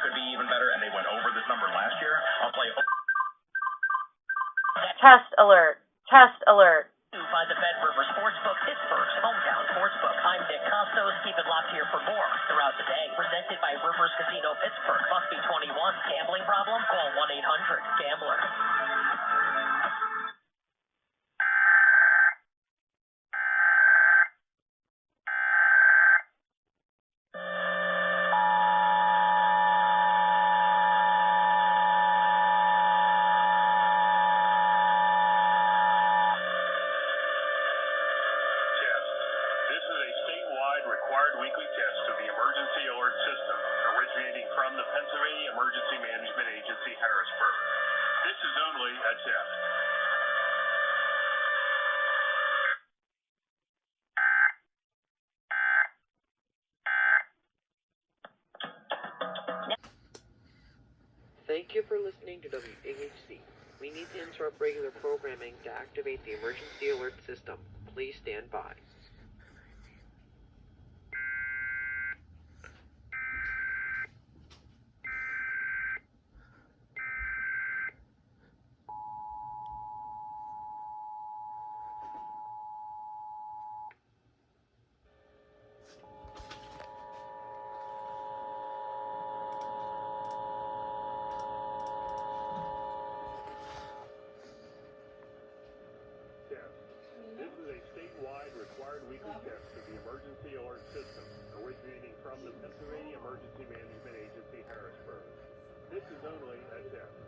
could be even better, and they went over this number last year. I'll play. Test alert. Test alert. By the Bet River Sportsbook, Pittsburgh's hometown sportsbook. I'm Nick Costos. Keep it locked here for more throughout the day. Presented by Rivers Casino Pittsburgh. Must be 21. Gambling problem? Call 1-800-GAMBLER. Required weekly test of the emergency alert system originating from the Pennsylvania Emergency Management Agency, Harrisburg. This is only a test. Thank you for listening to WAHC. We need to interrupt regular programming to activate the emergency alert system. Please stand by. This is a statewide required weekly test of the emergency alert system originating from the Pennsylvania Emergency Management Agency, Harrisburg. This is only a test.